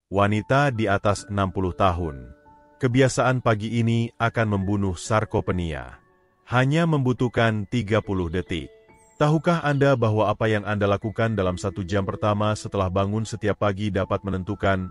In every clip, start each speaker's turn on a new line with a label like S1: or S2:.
S1: Wanita di atas 60 tahun. Kebiasaan pagi ini akan membunuh sarkopenia. Hanya membutuhkan 30 detik. Tahukah Anda bahwa apa yang Anda lakukan dalam 1 jam pertama setelah bangun setiap pagi dapat menentukan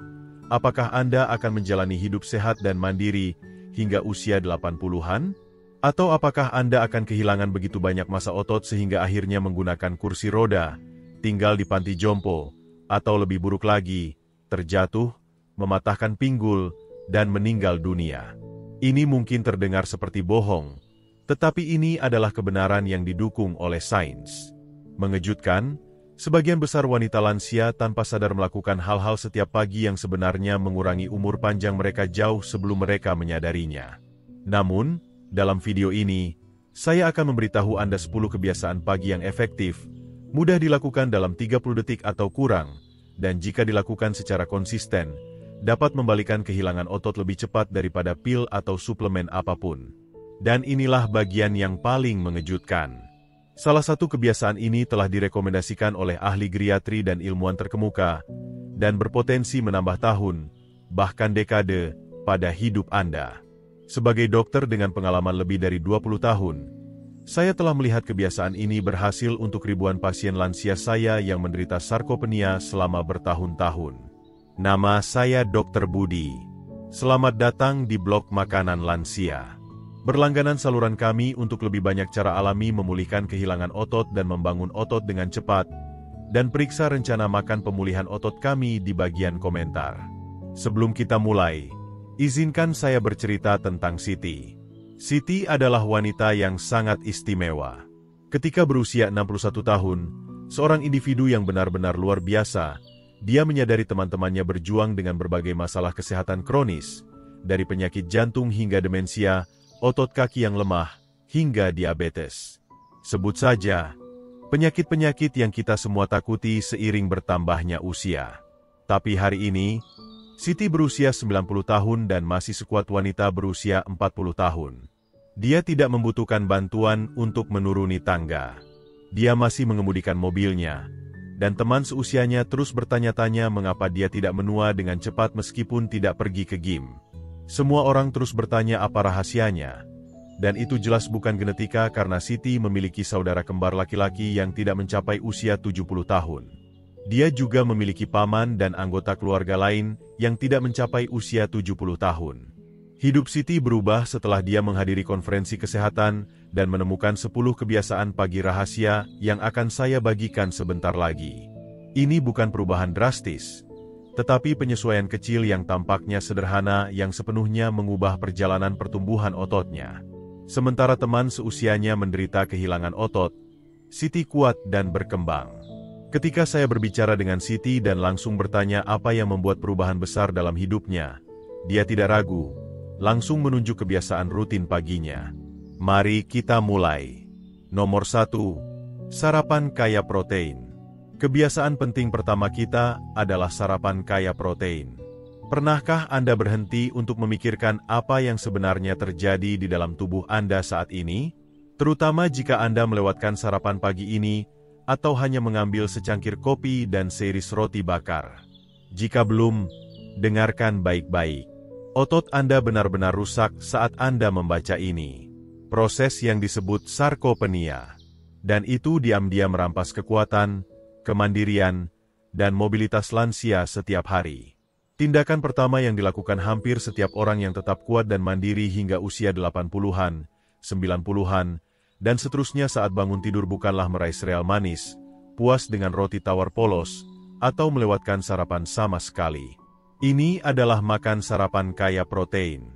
S1: apakah Anda akan menjalani hidup sehat dan mandiri hingga usia 80-an? Atau apakah Anda akan kehilangan begitu banyak massa otot sehingga akhirnya menggunakan kursi roda, tinggal di panti jompo, atau lebih buruk lagi, terjatuh, mematahkan pinggul, dan meninggal dunia? Ini mungkin terdengar seperti bohong, tetapi ini adalah kebenaran yang didukung oleh sains. Mengejutkan, sebagian besar wanita lansia tanpa sadar melakukan hal-hal setiap pagi yang sebenarnya mengurangi umur panjang mereka jauh sebelum mereka menyadarinya. Namun, dalam video ini, saya akan memberitahu Anda 10 kebiasaan pagi yang efektif, mudah dilakukan dalam 30 detik atau kurang, dan jika dilakukan secara konsisten, dapat membalikan kehilangan otot lebih cepat daripada pil atau suplemen apapun. Dan inilah bagian yang paling mengejutkan. Salah satu kebiasaan ini telah direkomendasikan oleh ahli geriatri dan ilmuwan terkemuka, dan berpotensi menambah tahun, bahkan dekade, pada hidup Anda. Sebagai dokter dengan pengalaman lebih dari 20 tahun, saya telah melihat kebiasaan ini berhasil untuk ribuan pasien lansia saya yang menderita sarkopenia selama bertahun-tahun. Nama saya Dr. Budi. Selamat datang di blog Makanan Lansia. Berlangganan saluran kami untuk lebih banyak cara alami memulihkan kehilangan otot dan membangun otot dengan cepat, dan periksa rencana makan pemulihan otot kami di bagian komentar. Sebelum kita mulai, izinkan saya bercerita tentang Siti. Siti adalah wanita yang sangat istimewa. Ketika berusia 61 tahun, seorang individu yang benar-benar luar biasa. Dia menyadari teman-temannya berjuang dengan berbagai masalah kesehatan kronis, dari penyakit jantung hingga demensia, otot kaki yang lemah, hingga diabetes. Sebut saja, penyakit-penyakit yang kita semua takuti seiring bertambahnya usia. Tapi hari ini, Siti berusia 90 tahun dan masih sekuat wanita berusia 40 tahun. Dia tidak membutuhkan bantuan untuk menuruni tangga. Dia masih mengemudikan mobilnya. Dan teman seusianya terus bertanya-tanya mengapa dia tidak menua dengan cepat meskipun tidak pergi ke gym. Semua orang terus bertanya apa rahasianya. Dan itu jelas bukan genetika karena Siti memiliki saudara kembar laki-laki yang tidak mencapai usia 70 tahun. Dia juga memiliki paman dan anggota keluarga lain yang tidak mencapai usia 70 tahun. Hidup Siti berubah setelah dia menghadiri konferensi kesehatan dan menemukan 10 kebiasaan pagi rahasia yang akan saya bagikan sebentar lagi. Ini bukan perubahan drastis, tetapi penyesuaian kecil yang tampaknya sederhana yang sepenuhnya mengubah perjalanan pertumbuhan ototnya. Sementara teman seusianya menderita kehilangan otot, Siti kuat dan berkembang. Ketika saya berbicara dengan Siti dan langsung bertanya apa yang membuat perubahan besar dalam hidupnya, dia tidak ragu. Langsung menunjuk kebiasaan rutin paginya. Mari kita mulai. Nomor 1. Sarapan kaya protein. Kebiasaan penting pertama kita adalah sarapan kaya protein. Pernahkah Anda berhenti untuk memikirkan apa yang sebenarnya terjadi di dalam tubuh Anda saat ini? Terutama jika Anda melewatkan sarapan pagi ini, atau hanya mengambil secangkir kopi dan seiris roti bakar. Jika belum, dengarkan baik-baik. Otot Anda benar-benar rusak saat Anda membaca ini. Proses yang disebut sarkopenia. Dan itu diam-diam merampas kekuatan, kemandirian, dan mobilitas lansia setiap hari. Tindakan pertama yang dilakukan hampir setiap orang yang tetap kuat dan mandiri hingga usia 80-an, 90-an, dan seterusnya saat bangun tidur bukanlah meraih sereal manis, puas dengan roti tawar polos, atau melewatkan sarapan sama sekali. Ini adalah makan sarapan kaya protein.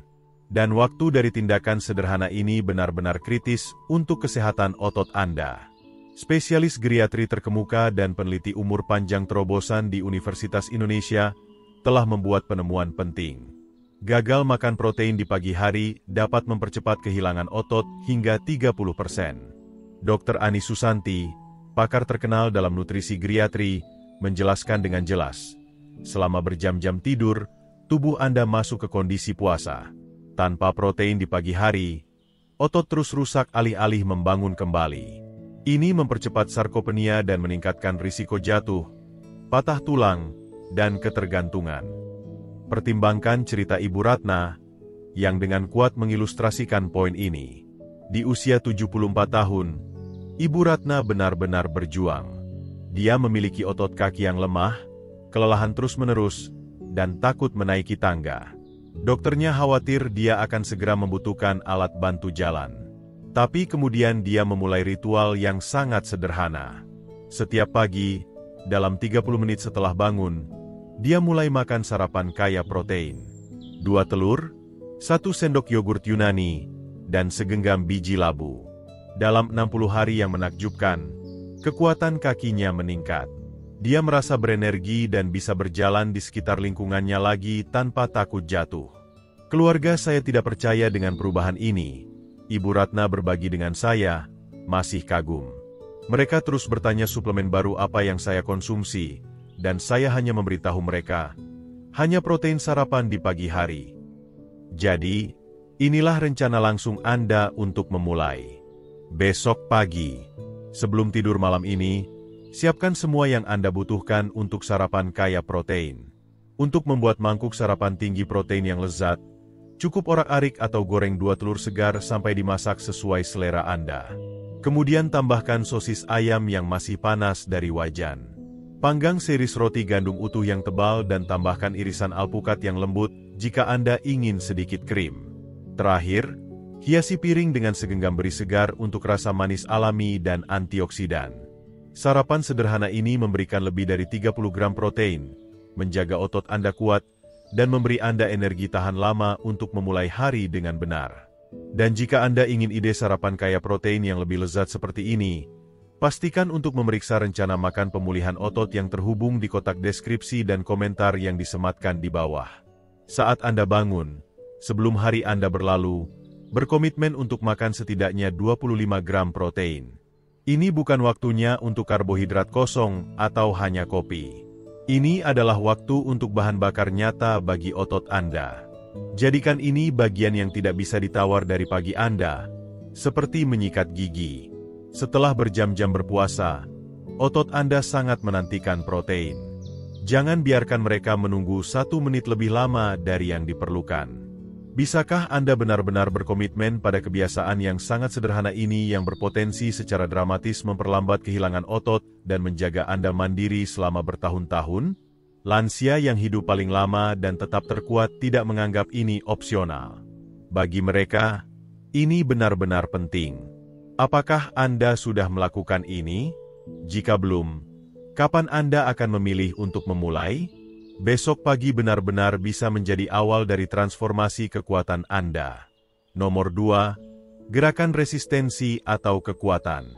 S1: Dan waktu dari tindakan sederhana ini benar-benar kritis untuk kesehatan otot Anda. Spesialis geriatri terkemuka dan peneliti umur panjang terobosan di Universitas Indonesia telah membuat penemuan penting. Gagal makan protein di pagi hari dapat mempercepat kehilangan otot hingga 30%. Dr. Ani Susanti, pakar terkenal dalam nutrisi geriatri, menjelaskan dengan jelas. Selama berjam-jam tidur, tubuh Anda masuk ke kondisi puasa. Tanpa protein di pagi hari, otot terus rusak alih-alih membangun kembali. Ini mempercepat sarkopenia dan meningkatkan risiko jatuh, patah tulang, dan ketergantungan. Pertimbangkan cerita Ibu Ratna, yang dengan kuat mengilustrasikan poin ini. Di usia 74 tahun, Ibu Ratna benar-benar berjuang. Dia memiliki otot kaki yang lemah, kelelahan terus-menerus, dan takut menaiki tangga. Dokternya khawatir dia akan segera membutuhkan alat bantu jalan. Tapi kemudian dia memulai ritual yang sangat sederhana. Setiap pagi, dalam 30 menit setelah bangun, dia mulai makan sarapan kaya protein. 2 telur, 1 sendok yogurt Yunani, dan segenggam biji labu. Dalam 60 hari yang menakjubkan, kekuatan kakinya meningkat. Dia merasa berenergi dan bisa berjalan di sekitar lingkungannya lagi tanpa takut jatuh. Keluarga saya tidak percaya dengan perubahan ini. Ibu Ratna berbagi dengan saya, masih kagum. Mereka terus bertanya suplemen baru apa yang saya konsumsi, dan saya hanya memberitahu mereka, hanya protein sarapan di pagi hari. Jadi, inilah rencana langsung Anda untuk memulai. Besok pagi, sebelum tidur malam ini, siapkan semua yang Anda butuhkan untuk sarapan kaya protein. Untuk membuat mangkuk sarapan tinggi protein yang lezat, cukup orak-arik atau goreng 2 telur segar sampai dimasak sesuai selera Anda. Kemudian tambahkan sosis ayam yang masih panas dari wajan. Panggang series roti gandum utuh yang tebal dan tambahkan irisan alpukat yang lembut jika Anda ingin sedikit krim. Terakhir, hiasi piring dengan segenggam beri segar untuk rasa manis alami dan antioksidan. Sarapan sederhana ini memberikan lebih dari 30 gram protein, menjaga otot Anda kuat, dan memberi Anda energi tahan lama untuk memulai hari dengan benar. Dan jika Anda ingin ide sarapan kaya protein yang lebih lezat seperti ini, pastikan untuk memeriksa rencana makan pemulihan otot yang terhubung di kotak deskripsi dan komentar yang disematkan di bawah. Saat Anda bangun, sebelum hari Anda berlalu, berkomitmen untuk makan setidaknya 25 gram protein. Ini bukan waktunya untuk karbohidrat kosong atau hanya kopi. Ini adalah waktu untuk bahan bakar nyata bagi otot Anda. Jadikan ini bagian yang tidak bisa ditawar dari pagi Anda, seperti menyikat gigi. Setelah berjam-jam berpuasa, otot Anda sangat menantikan protein. Jangan biarkan mereka menunggu 1 menit lebih lama dari yang diperlukan. Bisakah Anda benar-benar berkomitmen pada kebiasaan yang sangat sederhana ini yang berpotensi secara dramatis memperlambat kehilangan otot dan menjaga Anda mandiri selama bertahun-tahun? Lansia yang hidup paling lama dan tetap terkuat tidak menganggap ini opsional. Bagi mereka, ini benar-benar penting. Apakah Anda sudah melakukan ini? Jika belum, kapan Anda akan memilih untuk memulai? Besok pagi benar-benar bisa menjadi awal dari transformasi kekuatan Anda. Nomor 2, gerakan resistensi atau kekuatan.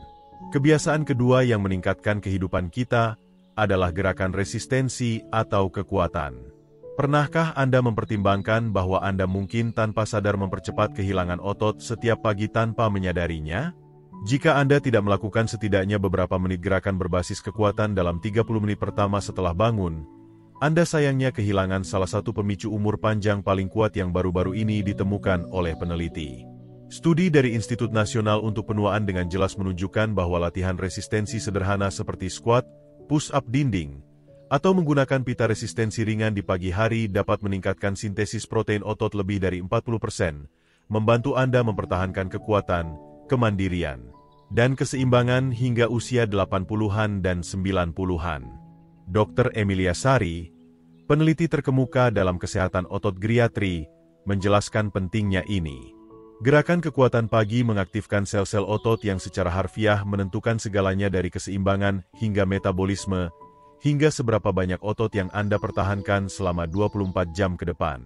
S1: Kebiasaan kedua yang meningkatkan kehidupan kita adalah gerakan resistensi atau kekuatan. Pernahkah Anda mempertimbangkan bahwa Anda mungkin tanpa sadar mempercepat kehilangan otot setiap pagi tanpa menyadarinya? Jika Anda tidak melakukan setidaknya beberapa menit gerakan berbasis kekuatan dalam 30 menit pertama setelah bangun, Anda sayangnya kehilangan salah satu pemicu umur panjang paling kuat yang baru-baru ini ditemukan oleh peneliti. Studi dari Institut Nasional untuk Penuaan dengan jelas menunjukkan bahwa latihan resistensi sederhana seperti squat, push-up dinding, atau menggunakan pita resistensi ringan di pagi hari dapat meningkatkan sintesis protein otot lebih dari 40%, membantu Anda mempertahankan kekuatan, kemandirian, dan keseimbangan hingga usia 80-an dan 90-an. Dr. Emilia Sari, peneliti terkemuka dalam kesehatan otot geriatri, menjelaskan pentingnya ini. Gerakan kekuatan pagi mengaktifkan sel-sel otot yang secara harfiah menentukan segalanya dari keseimbangan hingga metabolisme, hingga seberapa banyak otot yang Anda pertahankan selama 24 jam ke depan.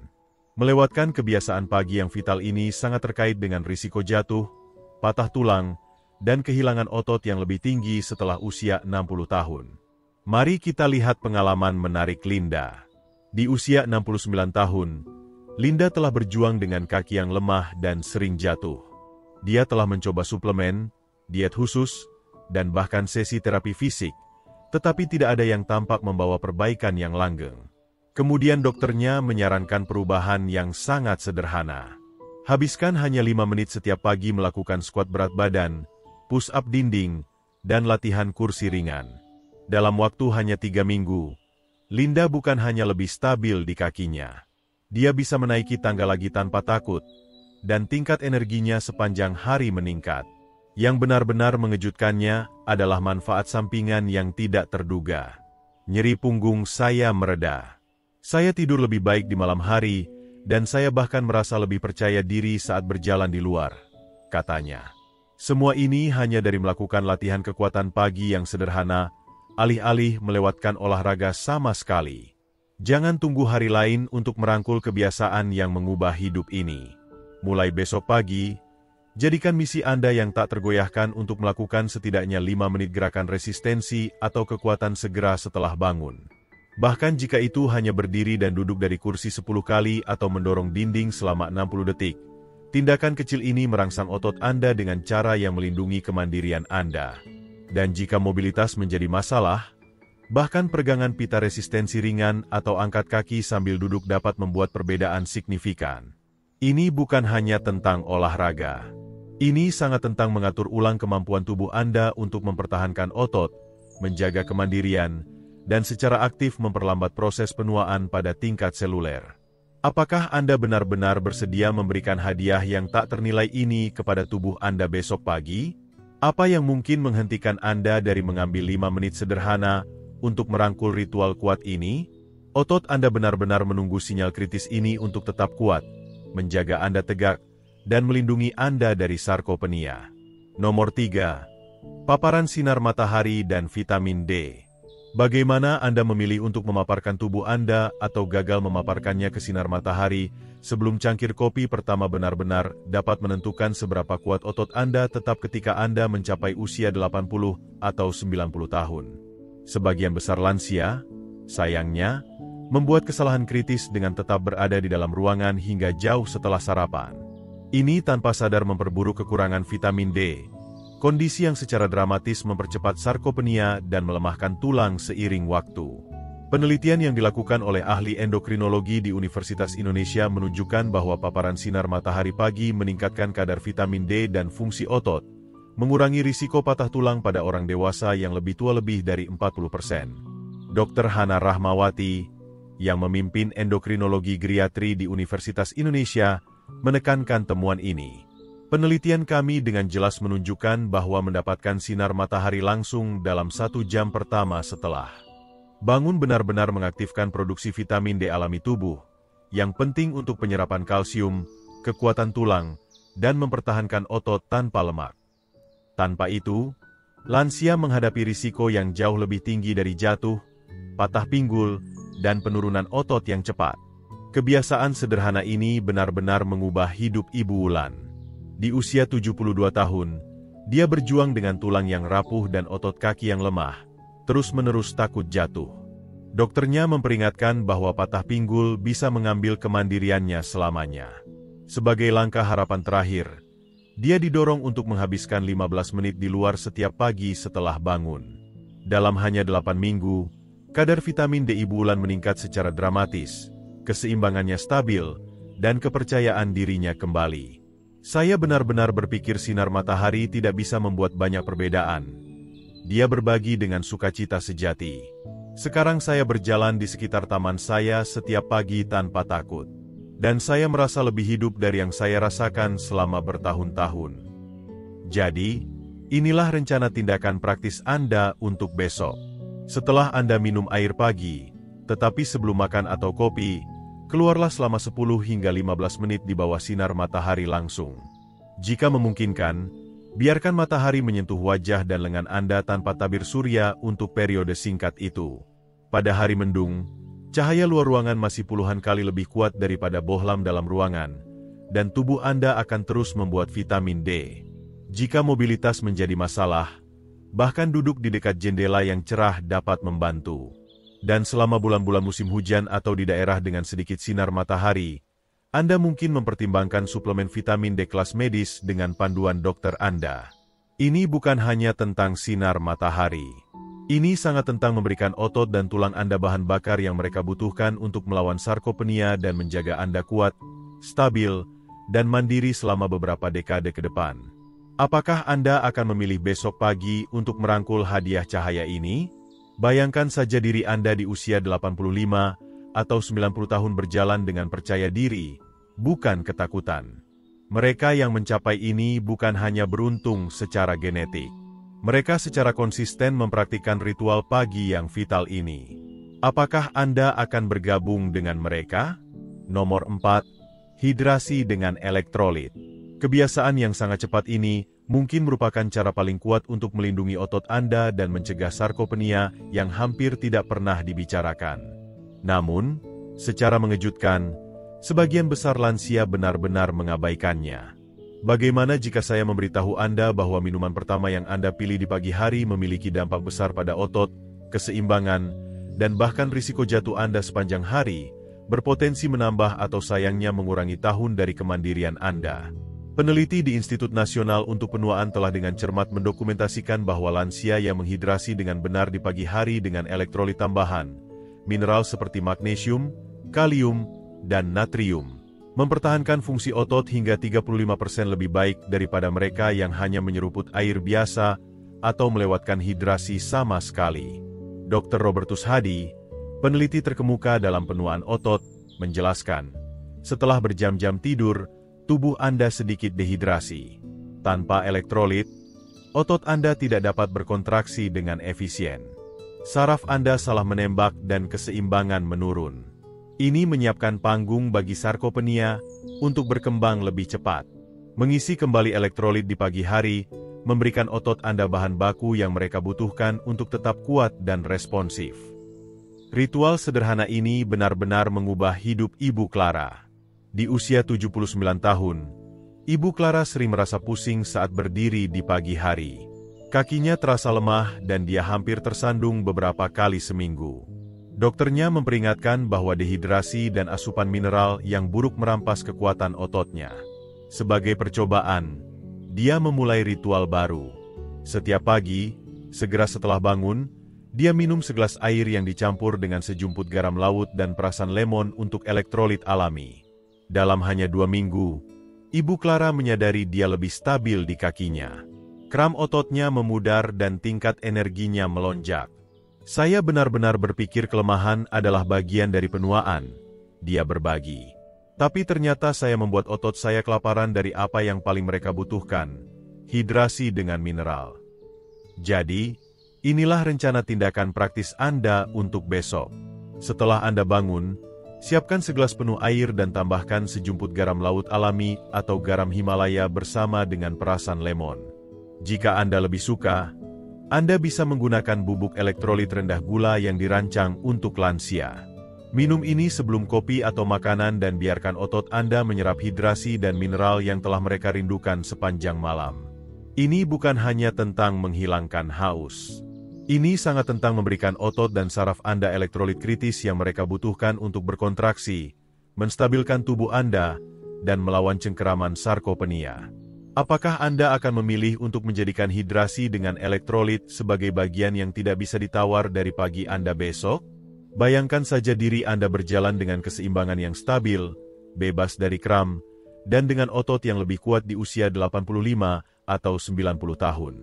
S1: Melewatkan kebiasaan pagi yang vital ini sangat terkait dengan risiko jatuh, patah tulang, dan kehilangan otot yang lebih tinggi setelah usia 60 tahun. Mari kita lihat pengalaman menarik Linda. Di usia 69 tahun, Linda telah berjuang dengan kaki yang lemah dan sering jatuh. Dia telah mencoba suplemen, diet khusus, dan bahkan sesi terapi fisik, tetapi tidak ada yang tampak membawa perbaikan yang langgeng. Kemudian dokternya menyarankan perubahan yang sangat sederhana. Habiskan hanya 5 menit setiap pagi melakukan squat berat badan, push-up dinding, dan latihan kursi ringan. Dalam waktu hanya 3 minggu, Linda bukan hanya lebih stabil di kakinya. Dia bisa menaiki tangga lagi tanpa takut, dan tingkat energinya sepanjang hari meningkat. Yang benar-benar mengejutkannya adalah manfaat sampingan yang tidak terduga. Nyeri punggung saya mereda. Saya tidur lebih baik di malam hari, dan saya bahkan merasa lebih percaya diri saat berjalan di luar, katanya. Semua ini hanya dari melakukan latihan kekuatan pagi yang sederhana, alih-alih melewatkan olahraga sama sekali. Jangan tunggu hari lain untuk merangkul kebiasaan yang mengubah hidup ini. Mulai besok pagi, jadikan misi Anda yang tak tergoyahkan untuk melakukan setidaknya 5 menit gerakan resistensi atau kekuatan segera setelah bangun. Bahkan jika itu hanya berdiri dan duduk dari kursi 10 kali atau mendorong dinding selama 60 detik. Tindakan kecil ini merangsang otot Anda dengan cara yang melindungi kemandirian Anda. Dan jika mobilitas menjadi masalah, bahkan peregangan pita resistensi ringan atau angkat kaki sambil duduk dapat membuat perbedaan signifikan. Ini bukan hanya tentang olahraga. Ini sangat tentang mengatur ulang kemampuan tubuh Anda untuk mempertahankan otot, menjaga kemandirian, dan secara aktif memperlambat proses penuaan pada tingkat seluler. Apakah Anda benar-benar bersedia memberikan hadiah yang tak ternilai ini kepada tubuh Anda besok pagi? Apa yang mungkin menghentikan Anda dari mengambil 5 menit sederhana untuk merangkul ritual kuat ini? Otot Anda benar-benar menunggu sinyal kritis ini untuk tetap kuat, menjaga Anda tegak, dan melindungi Anda dari sarkopenia. Nomor 3. Paparan sinar matahari dan vitamin D. Bagaimana Anda memilih untuk memaparkan tubuh Anda atau gagal memaparkannya ke sinar matahari sebelum cangkir kopi pertama benar-benar dapat menentukan seberapa kuat otot Anda tetap ketika Anda mencapai usia 80 atau 90 tahun. Sebagian besar lansia, sayangnya, membuat kesalahan kritis dengan tetap berada di dalam ruangan hingga jauh setelah sarapan. Ini tanpa sadar memperburuk kekurangan vitamin D, kondisi yang secara dramatis mempercepat sarkopenia dan melemahkan tulang seiring waktu. Penelitian yang dilakukan oleh ahli endokrinologi di Universitas Indonesia menunjukkan bahwa paparan sinar matahari pagi meningkatkan kadar vitamin D dan fungsi otot, mengurangi risiko patah tulang pada orang dewasa yang lebih tua lebih dari 40%. Dr. Hana Rahmawati, yang memimpin endokrinologi geriatri di Universitas Indonesia, menekankan temuan ini. Penelitian kami dengan jelas menunjukkan bahwa mendapatkan sinar matahari langsung dalam 1 jam pertama setelah bangun benar-benar mengaktifkan produksi vitamin D alami tubuh, yang penting untuk penyerapan kalsium, kekuatan tulang, dan mempertahankan otot tanpa lemak. Tanpa itu, lansia menghadapi risiko yang jauh lebih tinggi dari jatuh, patah pinggul, dan penurunan otot yang cepat. Kebiasaan sederhana ini benar-benar mengubah hidup Ibu Wulan. Di usia 72 tahun, dia berjuang dengan tulang yang rapuh dan otot kaki yang lemah, terus-menerus takut jatuh. Dokternya memperingatkan bahwa patah pinggul bisa mengambil kemandiriannya selamanya. Sebagai langkah harapan terakhir, dia didorong untuk menghabiskan 15 menit di luar setiap pagi setelah bangun. Dalam hanya 8 minggu, kadar vitamin D Ibu Wulan meningkat secara dramatis, keseimbangannya stabil, dan kepercayaan dirinya kembali. Saya benar-benar berpikir sinar matahari tidak bisa membuat banyak perbedaan. Dia berbagi dengan sukacita sejati. Sekarang saya berjalan di sekitar taman saya setiap pagi tanpa takut. Dan saya merasa lebih hidup dari yang saya rasakan selama bertahun-tahun. Jadi, inilah rencana tindakan praktis Anda untuk besok. Setelah Anda minum air pagi, tetapi sebelum makan atau kopi, keluarlah selama 10 hingga 15 menit di bawah sinar matahari langsung. Jika memungkinkan, biarkan matahari menyentuh wajah dan lengan Anda tanpa tabir surya untuk periode singkat itu. Pada hari mendung, cahaya luar ruangan masih puluhan kali lebih kuat daripada bohlam dalam ruangan, dan tubuh Anda akan terus membuat vitamin D. Jika mobilitas menjadi masalah, bahkan duduk di dekat jendela yang cerah dapat membantu. Dan selama bulan-bulan musim hujan atau di daerah dengan sedikit sinar matahari, Anda mungkin mempertimbangkan suplemen vitamin D kelas medis dengan panduan dokter Anda. Ini bukan hanya tentang sinar matahari. Ini sangat tentang memberikan otot dan tulang Anda bahan bakar yang mereka butuhkan untuk melawan sarkopenia dan menjaga Anda kuat, stabil, dan mandiri selama beberapa dekade ke depan. Apakah Anda akan memilih besok pagi untuk merangkul hadiah cahaya ini? Bayangkan saja diri Anda di usia 85 atau 90 tahun berjalan dengan percaya diri, bukan ketakutan. Mereka yang mencapai ini bukan hanya beruntung secara genetik. Mereka secara konsisten mempraktikkan ritual pagi yang vital ini. Apakah Anda akan bergabung dengan mereka? Nomor 4. Hidrasi dengan elektrolit. Kebiasaan yang sangat cepat ini mungkin merupakan cara paling kuat untuk melindungi otot Anda dan mencegah sarkopenia yang hampir tidak pernah dibicarakan. Namun, secara mengejutkan, sebagian besar lansia benar-benar mengabaikannya. Bagaimana jika saya memberitahu Anda bahwa minuman pertama yang Anda pilih di pagi hari memiliki dampak besar pada otot, keseimbangan, dan bahkan risiko jatuh Anda sepanjang hari, berpotensi menambah atau sayangnya mengurangi tahun dari kemandirian Anda. Peneliti di Institut Nasional untuk Penuaan telah dengan cermat mendokumentasikan bahwa lansia yang menghidrasi dengan benar di pagi hari dengan elektrolit tambahan, mineral seperti magnesium, kalium, dan natrium, mempertahankan fungsi otot hingga 35% lebih baik daripada mereka yang hanya menyeruput air biasa atau melewatkan hidrasi sama sekali. Dr. Robertus Hadi, peneliti terkemuka dalam penuaan otot, menjelaskan, setelah berjam-jam tidur, tubuh Anda sedikit dehidrasi. Tanpa elektrolit, otot Anda tidak dapat berkontraksi dengan efisien. Saraf Anda salah menembak dan keseimbangan menurun. Ini menyiapkan panggung bagi sarkopenia untuk berkembang lebih cepat. Mengisi kembali elektrolit di pagi hari, memberikan otot Anda bahan baku yang mereka butuhkan untuk tetap kuat dan responsif. Ritual sederhana ini benar-benar mengubah hidup Ibu Clara. Di usia 79 tahun, Ibu Clara sering merasa pusing saat berdiri di pagi hari. Kakinya terasa lemah dan dia hampir tersandung beberapa kali seminggu. Dokternya memperingatkan bahwa dehidrasi dan asupan mineral yang buruk merampas kekuatan ototnya. Sebagai percobaan, dia memulai ritual baru. Setiap pagi, segera setelah bangun, dia minum segelas air yang dicampur dengan sejumput garam laut dan perasan lemon untuk elektrolit alami. Dalam hanya 2 minggu, Ibu Clara menyadari dia lebih stabil di kakinya. Kram ototnya memudar dan tingkat energinya melonjak. Saya benar-benar berpikir kelemahan adalah bagian dari penuaan, dia berbagi. Tapi ternyata saya membuat otot saya kelaparan dari apa yang paling mereka butuhkan, hidrasi dengan mineral. Jadi, inilah rencana tindakan praktis Anda untuk besok. Setelah Anda bangun, siapkan segelas penuh air dan tambahkan sejumput garam laut alami atau garam Himalaya bersama dengan perasan lemon. Jika Anda lebih suka, Anda bisa menggunakan bubuk elektrolit rendah gula yang dirancang untuk lansia. Minum ini sebelum kopi atau makanan dan biarkan otot Anda menyerap hidrasi dan mineral yang telah mereka rindukan sepanjang malam. Ini bukan hanya tentang menghilangkan haus. Ini sangat tentang memberikan otot dan saraf Anda elektrolit kritis yang mereka butuhkan untuk berkontraksi, menstabilkan tubuh Anda, dan melawan cengkeraman sarkopenia. Apakah Anda akan memilih untuk menjadikan hidrasi dengan elektrolit sebagai bagian yang tidak bisa ditawar dari pagi Anda besok? Bayangkan saja diri Anda berjalan dengan keseimbangan yang stabil, bebas dari kram, dan dengan otot yang lebih kuat di usia 85 atau 90 tahun.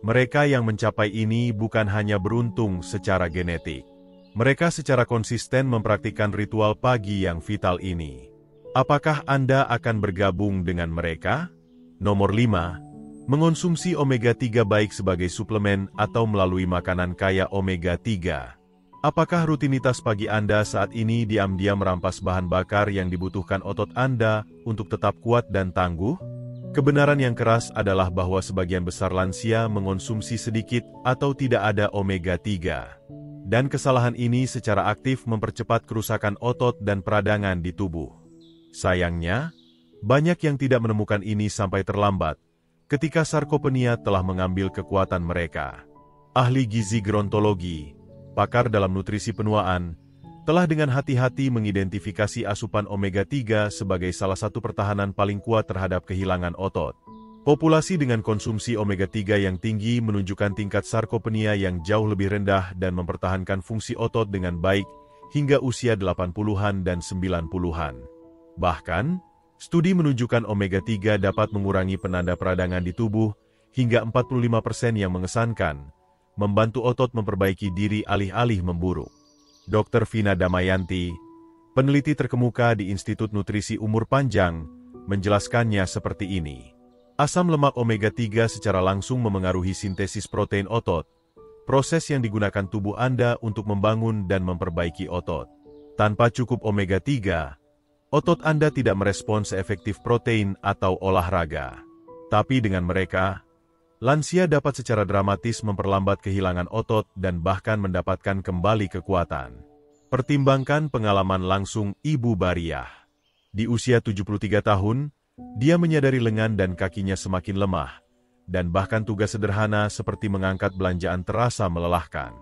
S1: Mereka yang mencapai ini bukan hanya beruntung secara genetik. Mereka secara konsisten mempraktikkan ritual pagi yang vital ini. Apakah Anda akan bergabung dengan mereka? Nomor 5. Mengonsumsi omega-3 baik sebagai suplemen atau melalui makanan kaya omega-3. Apakah rutinitas pagi Anda saat ini diam-diam merampas bahan bakar yang dibutuhkan otot Anda untuk tetap kuat dan tangguh? Kebenaran yang keras adalah bahwa sebagian besar lansia mengonsumsi sedikit atau tidak ada omega-3. Dan kesalahan ini secara aktif mempercepat kerusakan otot dan peradangan di tubuh. Sayangnya, banyak yang tidak menemukan ini sampai terlambat, ketika sarkopenia telah mengambil kekuatan mereka. Ahli gizi gerontologi, pakar dalam nutrisi penuaan, telah dengan hati-hati mengidentifikasi asupan omega-3 sebagai salah satu pertahanan paling kuat terhadap kehilangan otot. Populasi dengan konsumsi omega-3 yang tinggi menunjukkan tingkat sarkopenia yang jauh lebih rendah dan mempertahankan fungsi otot dengan baik hingga usia 80-an dan 90-an. Bahkan, studi menunjukkan omega-3 dapat mengurangi penanda peradangan di tubuh hingga 45% yang mengesankan, membantu otot memperbaiki diri alih-alih memburuk. Dr. Vina Damayanti, Peneliti terkemuka di Institut Nutrisi Umur Panjang menjelaskannya seperti ini. Asam lemak omega-3 secara langsung memengaruhi sintesis protein otot, proses yang digunakan tubuh Anda untuk membangun dan memperbaiki otot. Tanpa cukup omega-3, otot Anda tidak merespons seefektif protein atau olahraga. Tapi dengan mereka, lansia dapat secara dramatis memperlambat kehilangan otot dan bahkan mendapatkan kembali kekuatan. Pertimbangkan pengalaman langsung Ibu Bariah. Di usia 73 tahun, dia menyadari lengan dan kakinya semakin lemah, dan bahkan tugas sederhana seperti mengangkat belanjaan terasa melelahkan.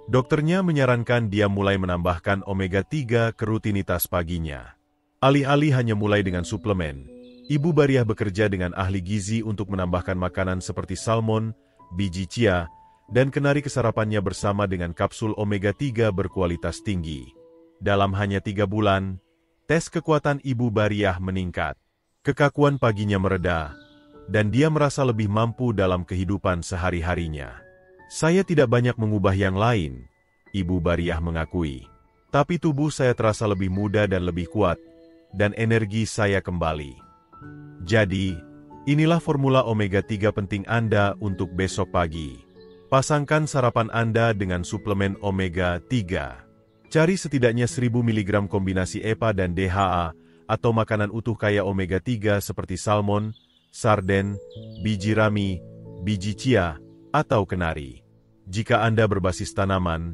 S1: Dokternya menyarankan dia mulai menambahkan omega-3 ke rutinitas paginya. Alih-alih hanya mulai dengan suplemen, Ibu Bariah bekerja dengan ahli gizi untuk menambahkan makanan seperti salmon, biji chia, dan kenari ke sarapannya bersama dengan kapsul omega-3 berkualitas tinggi. Dalam hanya 3 bulan, tes kekuatan Ibu Bariah meningkat. Kekakuan paginya mereda, dan dia merasa lebih mampu dalam kehidupan sehari-harinya. Saya tidak banyak mengubah yang lain, Ibu Bariah mengakui. Tapi tubuh saya terasa lebih muda dan lebih kuat, dan energi saya kembali. Jadi, inilah formula omega-3 penting Anda untuk besok pagi. Pasangkan sarapan Anda dengan suplemen omega-3. Cari setidaknya 1000 mg kombinasi EPA dan DHA atau makanan utuh kaya omega-3 seperti salmon, sarden, biji rami, biji chia, atau kenari. Jika Anda berbasis tanaman,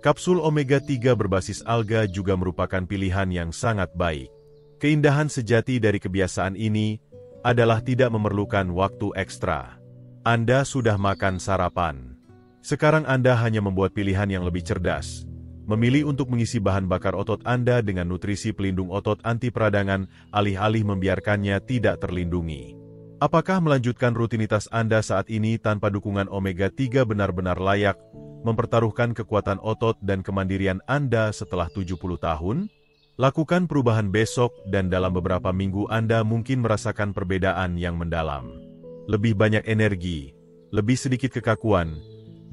S1: kapsul omega-3 berbasis alga juga merupakan pilihan yang sangat baik. Keindahan sejati dari kebiasaan ini adalah tidak memerlukan waktu ekstra. Anda sudah makan sarapan. Sekarang Anda hanya membuat pilihan yang lebih cerdas. Memilih untuk mengisi bahan bakar otot Anda dengan nutrisi pelindung otot anti peradangan, alih-alih membiarkannya tidak terlindungi. Apakah melanjutkan rutinitas Anda saat ini tanpa dukungan omega-3 benar-benar layak mempertaruhkan kekuatan otot dan kemandirian Anda setelah 70 tahun? Lakukan perubahan besok dan dalam beberapa minggu Anda mungkin merasakan perbedaan yang mendalam. Lebih banyak energi, lebih sedikit kekakuan,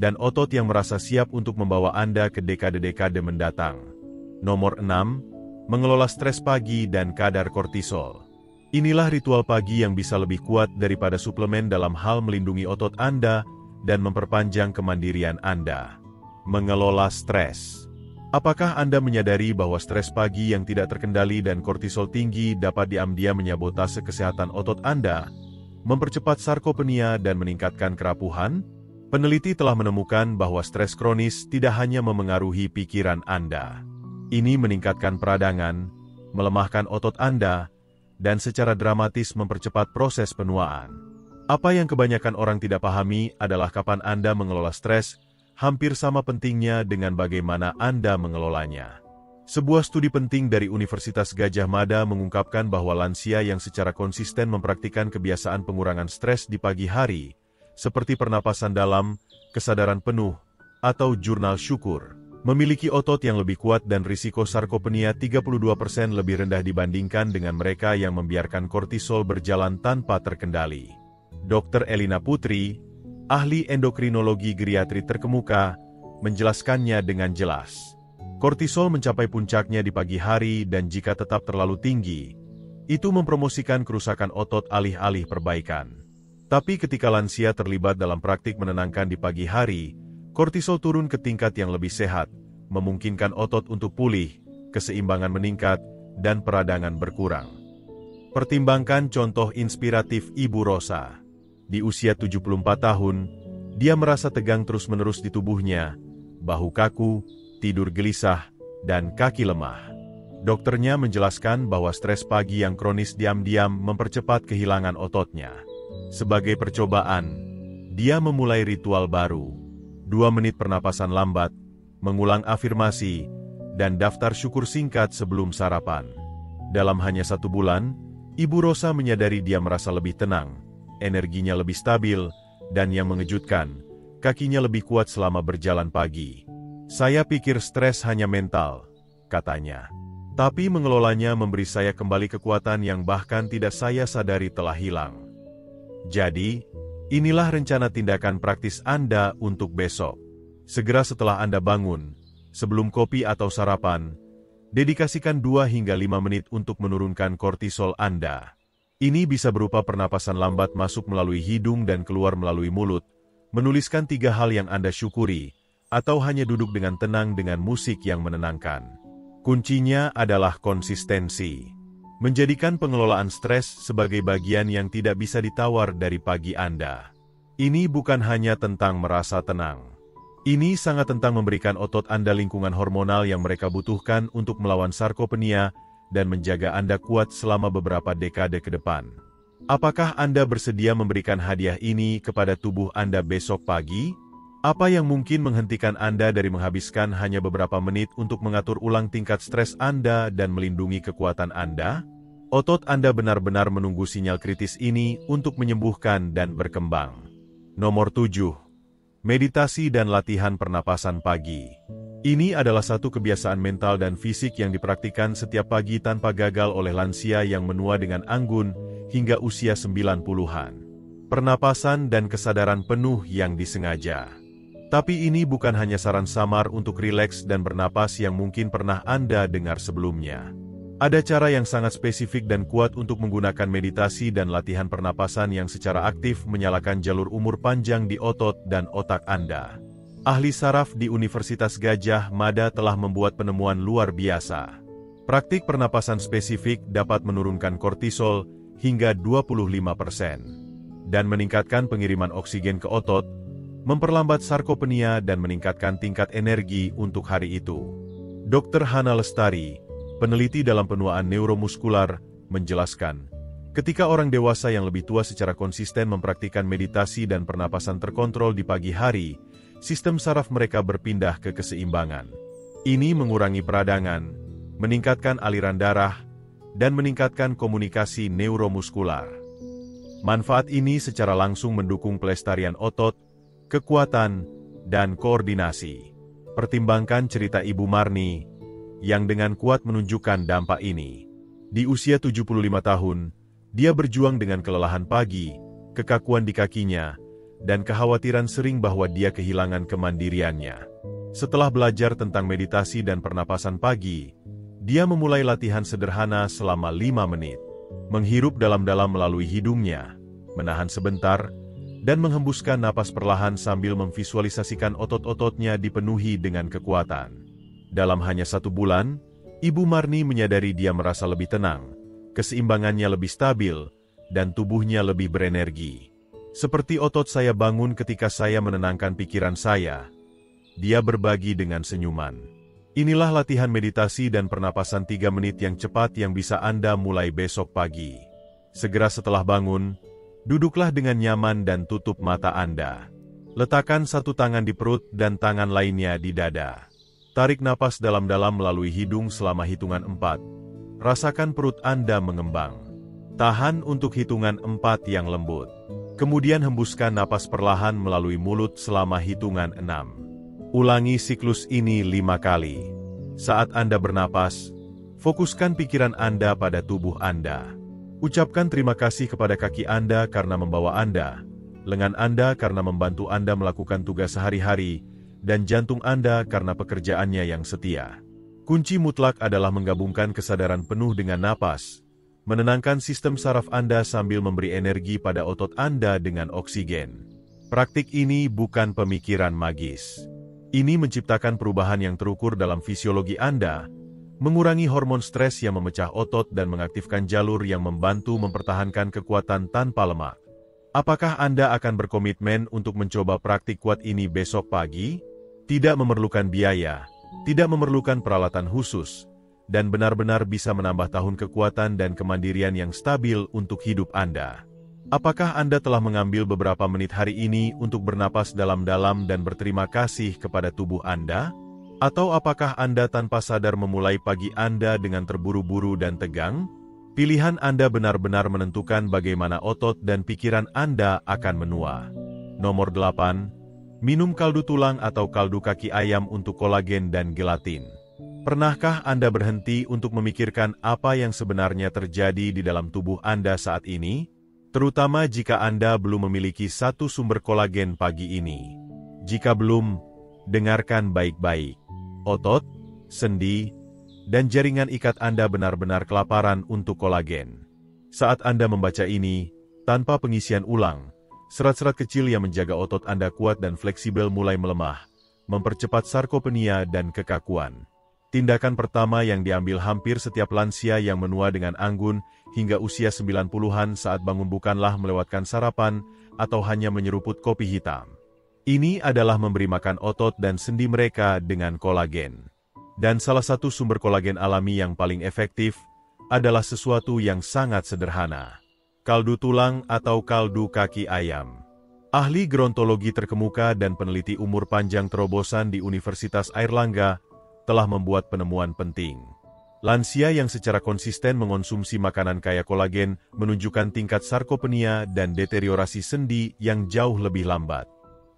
S1: dan otot yang merasa siap untuk membawa Anda ke dekade-dekade mendatang. Nomor 6. Mengelola stres pagi dan kadar kortisol. Inilah ritual pagi yang bisa lebih kuat daripada suplemen dalam hal melindungi otot Anda dan memperpanjang kemandirian Anda. Mengelola stres. Apakah Anda menyadari bahwa stres pagi yang tidak terkendali dan kortisol tinggi dapat diam-diam menyabotase kesehatan otot Anda, mempercepat sarkopenia dan meningkatkan kerapuhan? Peneliti telah menemukan bahwa stres kronis tidak hanya memengaruhi pikiran Anda. Ini meningkatkan peradangan, melemahkan otot Anda, dan secara dramatis mempercepat proses penuaan. Apa yang kebanyakan orang tidak pahami adalah kapan Anda mengelola stres, hampir sama pentingnya dengan bagaimana Anda mengelolanya. Sebuah studi penting dari Universitas Gadjah Mada mengungkapkan bahwa lansia yang secara konsisten mempraktikkan kebiasaan pengurangan stres di pagi hari, seperti pernapasan dalam, kesadaran penuh, atau jurnal syukur, memiliki otot yang lebih kuat dan risiko sarkopenia 32% lebih rendah dibandingkan dengan mereka yang membiarkan kortisol berjalan tanpa terkendali. Dr. Elina Putri, ahli endokrinologi geriatri terkemuka, menjelaskannya dengan jelas. Kortisol mencapai puncaknya di pagi hari dan jika tetap terlalu tinggi, itu mempromosikan kerusakan otot alih-alih perbaikan. Tapi ketika lansia terlibat dalam praktik menenangkan di pagi hari, kortisol turun ke tingkat yang lebih sehat, memungkinkan otot untuk pulih, keseimbangan meningkat, dan peradangan berkurang. Pertimbangkan contoh inspiratif Ibu Rosa. Di usia 74 tahun, dia merasa tegang terus-menerus di tubuhnya, bahu kaku, tidur gelisah, dan kaki lemah. Dokternya menjelaskan bahwa stres pagi yang kronis diam-diam mempercepat kehilangan ototnya. Sebagai percobaan, dia memulai ritual baru. 2 menit pernapasan lambat, mengulang afirmasi, dan daftar syukur singkat sebelum sarapan. Dalam hanya 1 bulan, Ibu Rosa menyadari dia merasa lebih tenang, energinya lebih stabil, dan yang mengejutkan, kakinya lebih kuat selama berjalan pagi. Saya pikir stres hanya mental, katanya. Tapi mengelolanya memberi saya kembali kekuatan yang bahkan tidak saya sadari telah hilang. Jadi, inilah rencana tindakan praktis Anda untuk besok. Segera setelah Anda bangun, sebelum kopi atau sarapan, Dedikasikan 2 hingga 5 menit untuk menurunkan kortisol Anda. Ini bisa berupa pernapasan lambat masuk melalui hidung dan keluar melalui mulut, menuliskan 3 hal yang Anda syukuri, atau hanya duduk dengan tenang dengan musik yang menenangkan. Kuncinya adalah konsistensi. Menjadikan pengelolaan stres sebagai bagian yang tidak bisa ditawar dari pagi Anda. Ini bukan hanya tentang merasa tenang. Ini sangat tentang memberikan otot Anda lingkungan hormonal yang mereka butuhkan untuk melawan sarkopenia dan menjaga Anda kuat selama beberapa dekade ke depan. Apakah Anda bersedia memberikan hadiah ini kepada tubuh Anda besok pagi? Apa yang mungkin menghentikan Anda dari menghabiskan hanya beberapa menit untuk mengatur ulang tingkat stres Anda dan melindungi kekuatan Anda? Otot Anda benar-benar menunggu sinyal kritis ini untuk menyembuhkan dan berkembang. Nomor 7. Meditasi dan latihan pernapasan pagi. Ini adalah satu kebiasaan mental dan fisik yang dipraktikkan setiap pagi tanpa gagal oleh lansia yang menua dengan anggun hingga usia 90-an. Pernapasan dan kesadaran penuh yang disengaja. Tapi ini bukan hanya saran samar untuk rileks dan bernapas yang mungkin pernah Anda dengar sebelumnya. Ada cara yang sangat spesifik dan kuat untuk menggunakan meditasi dan latihan pernapasan yang secara aktif menyalakan jalur umur panjang di otot dan otak Anda. Ahli saraf di Universitas Gajah Mada telah membuat penemuan luar biasa. Praktik pernapasan spesifik dapat menurunkan kortisol hingga 25% dan meningkatkan pengiriman oksigen ke otot, memperlambat sarkopenia dan meningkatkan tingkat energi untuk hari itu. Dr. Hana Lestari, peneliti dalam penuaan neuromuskular, menjelaskan, ketika orang dewasa yang lebih tua secara konsisten mempraktikkan meditasi dan pernapasan terkontrol di pagi hari, sistem saraf mereka berpindah ke keseimbangan. Ini mengurangi peradangan, meningkatkan aliran darah, dan meningkatkan komunikasi neuromuskular. Manfaat ini secara langsung mendukung pelestarian otot, kekuatan, dan koordinasi. Pertimbangkan cerita Ibu Marni, yang dengan kuat menunjukkan dampak ini. Di usia 75 tahun, dia berjuang dengan kelelahan pagi, kekakuan di kakinya, dan kekhawatiran sering bahwa dia kehilangan kemandiriannya. Setelah belajar tentang meditasi dan pernapasan pagi, dia memulai latihan sederhana selama 5 menit. Menghirup dalam-dalam melalui hidungnya, menahan sebentar, dan menghembuskan napas perlahan sambil memvisualisasikan otot-ototnya dipenuhi dengan kekuatan. Dalam hanya 1 bulan, Ibu Marni menyadari dia merasa lebih tenang, keseimbangannya lebih stabil, dan tubuhnya lebih berenergi. Seperti otot saya bangun ketika saya menenangkan pikiran saya. Dia berbagi dengan senyuman. Inilah latihan meditasi dan pernapasan 3 menit yang cepat yang bisa Anda mulai besok pagi. Segera setelah bangun, duduklah dengan nyaman dan tutup mata Anda. Letakkan 1 tangan di perut dan tangan lainnya di dada. Tarik napas dalam-dalam melalui hidung selama hitungan 4. Rasakan perut Anda mengembang. Tahan untuk hitungan 4 yang lembut. Kemudian hembuskan napas perlahan melalui mulut selama hitungan 6. Ulangi siklus ini 5 kali. Saat Anda bernapas, fokuskan pikiran Anda pada tubuh Anda. Ucapkan terima kasih kepada kaki Anda karena membawa Anda, lengan Anda karena membantu Anda melakukan tugas sehari-hari, dan jantung Anda karena pekerjaannya yang setia. Kunci mutlak adalah menggabungkan kesadaran penuh dengan napas, menenangkan sistem saraf Anda sambil memberi energi pada otot Anda dengan oksigen. Praktik ini bukan pemikiran magis. Ini menciptakan perubahan yang terukur dalam fisiologi Anda, mengurangi hormon stres yang memecah otot dan mengaktifkan jalur yang membantu mempertahankan kekuatan tanpa lemak. Apakah Anda akan berkomitmen untuk mencoba praktik kuat ini besok pagi? Tidak memerlukan biaya, tidak memerlukan peralatan khusus, dan benar-benar bisa menambah tahun kekuatan dan kemandirian yang stabil untuk hidup Anda. Apakah Anda telah mengambil beberapa menit hari ini untuk bernapas dalam-dalam dan berterima kasih kepada tubuh Anda? Atau apakah Anda tanpa sadar memulai pagi Anda dengan terburu-buru dan tegang? Pilihan Anda benar-benar menentukan bagaimana otot dan pikiran Anda akan menua. Nomor 8. Minum kaldu tulang atau kaldu kaki ayam untuk kolagen dan gelatin. Pernahkah Anda berhenti untuk memikirkan apa yang sebenarnya terjadi di dalam tubuh Anda saat ini? Terutama jika Anda belum memiliki satu sumber kolagen pagi ini. Jika belum, dengarkan baik-baik. Otot, sendi, dan jaringan ikat Anda benar-benar kelaparan untuk kolagen. Saat Anda membaca ini, tanpa pengisian ulang, serat-serat kecil yang menjaga otot Anda kuat dan fleksibel mulai melemah, mempercepat sarkopenia dan kekakuan. Tindakan pertama yang diambil hampir setiap lansia yang menua dengan anggun hingga usia 90-an saat bangun bukanlah melewatkan sarapan atau hanya menyeruput kopi hitam. Ini adalah memberi makan otot dan sendi mereka dengan kolagen. Dan salah satu sumber kolagen alami yang paling efektif adalah sesuatu yang sangat sederhana. Kaldu tulang atau kaldu kaki ayam. Ahli gerontologi terkemuka dan peneliti umur panjang terobosan di Universitas Airlangga telah membuat penemuan penting. Lansia yang secara konsisten mengonsumsi makanan kaya kolagen menunjukkan tingkat sarkopenia dan deteriorasi sendi yang jauh lebih lambat.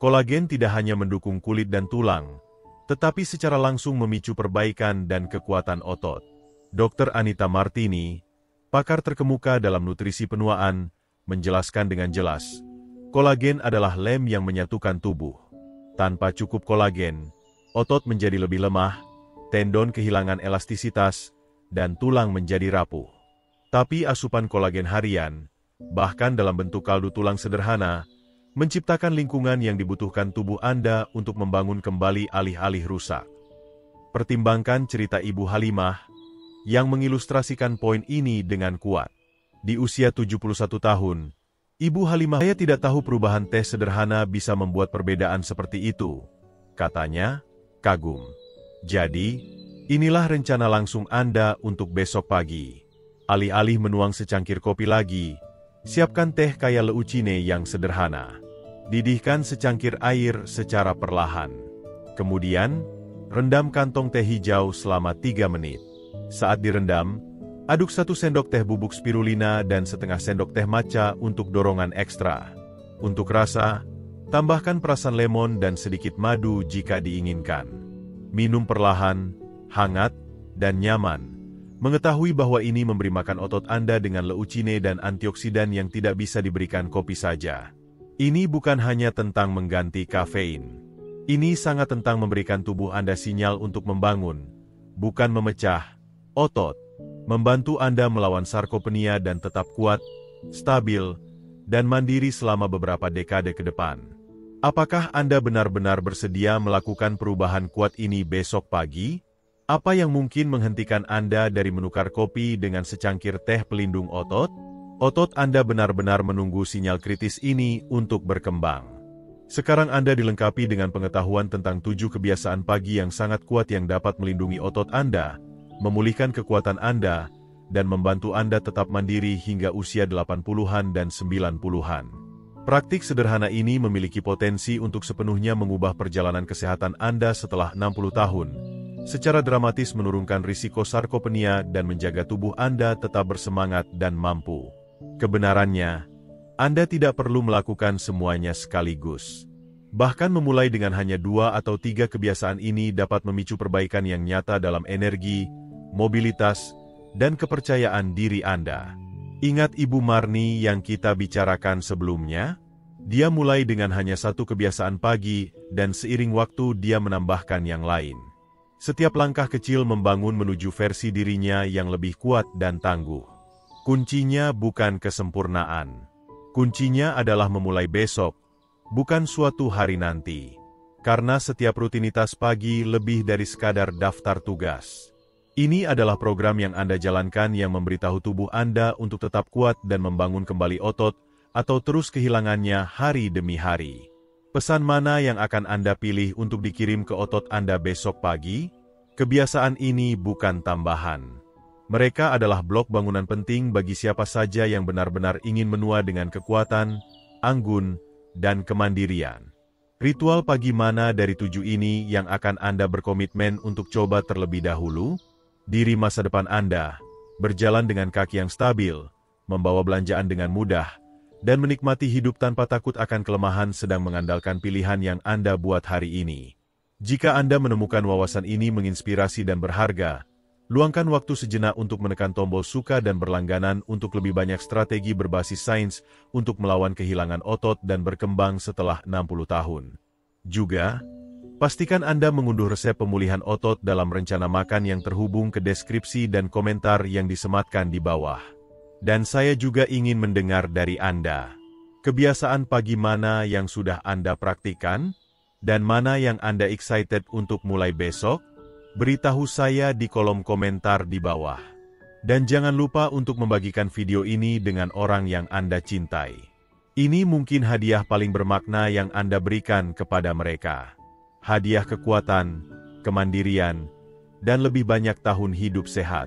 S1: Kolagen tidak hanya mendukung kulit dan tulang, tetapi secara langsung memicu perbaikan dan kekuatan otot. Dr. Anita Martini, pakar terkemuka dalam nutrisi penuaan, menjelaskan dengan jelas, kolagen adalah lem yang menyatukan tubuh. Tanpa cukup kolagen, otot menjadi lebih lemah, tendon kehilangan elastisitas, dan tulang menjadi rapuh. Tapi asupan kolagen harian, bahkan dalam bentuk kaldu tulang sederhana, menciptakan lingkungan yang dibutuhkan tubuh Anda untuk membangun kembali alih-alih rusak. Pertimbangkan cerita Ibu Halimah, yang mengilustrasikan poin ini dengan kuat. Di usia 71 tahun, Ibu Halimah, "Saya tidak tahu perubahan teh sederhana bisa membuat perbedaan seperti itu," katanya, kagum. Jadi, inilah rencana langsung Anda untuk besok pagi. Alih-alih menuang secangkir kopi lagi, siapkan teh kaya leucine yang sederhana. Didihkan secangkir air secara perlahan. Kemudian, rendam kantong teh hijau selama 3 menit. Saat direndam, aduk 1 sendok teh bubuk spirulina dan setengah sendok teh matcha untuk dorongan ekstra. Untuk rasa, tambahkan perasan lemon dan sedikit madu jika diinginkan. Minum perlahan, hangat, dan nyaman. Mengetahui bahwa ini memberi makan otot Anda dengan leucine dan antioksidan yang tidak bisa diberikan kopi saja. Ini bukan hanya tentang mengganti kafein. Ini sangat tentang memberikan tubuh Anda sinyal untuk membangun, bukan memecah, otot, membantu Anda melawan sarkopenia dan tetap kuat, stabil, dan mandiri selama beberapa dekade ke depan. Apakah Anda benar-benar bersedia melakukan perubahan kuat ini besok pagi? Apa yang mungkin menghentikan Anda dari menukar kopi dengan secangkir teh pelindung otot? Otot Anda benar-benar menunggu sinyal kritis ini untuk berkembang. Sekarang Anda dilengkapi dengan pengetahuan tentang 7 kebiasaan pagi yang sangat kuat yang dapat melindungi otot Anda, memulihkan kekuatan Anda, dan membantu Anda tetap mandiri hingga usia 80-an dan 90-an. Praktik sederhana ini memiliki potensi untuk sepenuhnya mengubah perjalanan kesehatan Anda setelah 60 tahun, secara dramatis menurunkan risiko sarkopenia dan menjaga tubuh Anda tetap bersemangat dan mampu. Kebenarannya, Anda tidak perlu melakukan semuanya sekaligus. Bahkan memulai dengan hanya 2 atau 3 kebiasaan ini dapat memicu perbaikan yang nyata dalam energi, mobilitas, dan kepercayaan diri Anda. Ingat Ibu Marni yang kita bicarakan sebelumnya? Dia mulai dengan hanya 1 kebiasaan pagi, dan seiring waktu dia menambahkan yang lain. Setiap langkah kecil membangun menuju versi dirinya yang lebih kuat dan tangguh. Kuncinya bukan kesempurnaan. Kuncinya adalah memulai besok, bukan suatu hari nanti. Karena setiap rutinitas pagi lebih dari sekadar daftar tugas. Ini adalah program yang Anda jalankan yang memberitahu tubuh Anda untuk tetap kuat dan membangun kembali otot, atau terus kehilangannya hari demi hari. Pesan mana yang akan Anda pilih untuk dikirim ke otot Anda besok pagi? Kebiasaan ini bukan tambahan. Mereka adalah blok bangunan penting bagi siapa saja yang benar-benar ingin menua dengan kekuatan, anggun, dan kemandirian. Ritual pagi mana dari 7 ini yang akan Anda berkomitmen untuk coba terlebih dahulu? Diri masa depan Anda, berjalan dengan kaki yang stabil, membawa belanjaan dengan mudah, dan menikmati hidup tanpa takut akan kelemahan sedang mengandalkan pilihan yang Anda buat hari ini. Jika Anda menemukan wawasan ini menginspirasi dan berharga, luangkan waktu sejenak untuk menekan tombol suka dan berlangganan untuk lebih banyak strategi berbasis sains untuk melawan kehilangan otot dan berkembang setelah 60 tahun. Juga, Pastikan Anda mengunduh resep pemulihan otot dalam rencana makan yang terhubung ke deskripsi dan komentar yang disematkan di bawah. Dan saya juga ingin mendengar dari Anda. Kebiasaan pagi mana yang sudah Anda praktikkan? Dan mana yang Anda excited untuk mulai besok? Beritahu saya di kolom komentar di bawah. Dan jangan lupa untuk membagikan video ini dengan orang yang Anda cintai. Ini mungkin hadiah paling bermakna yang Anda berikan kepada mereka. Hadiah kekuatan, kemandirian, dan lebih banyak tahun hidup sehat.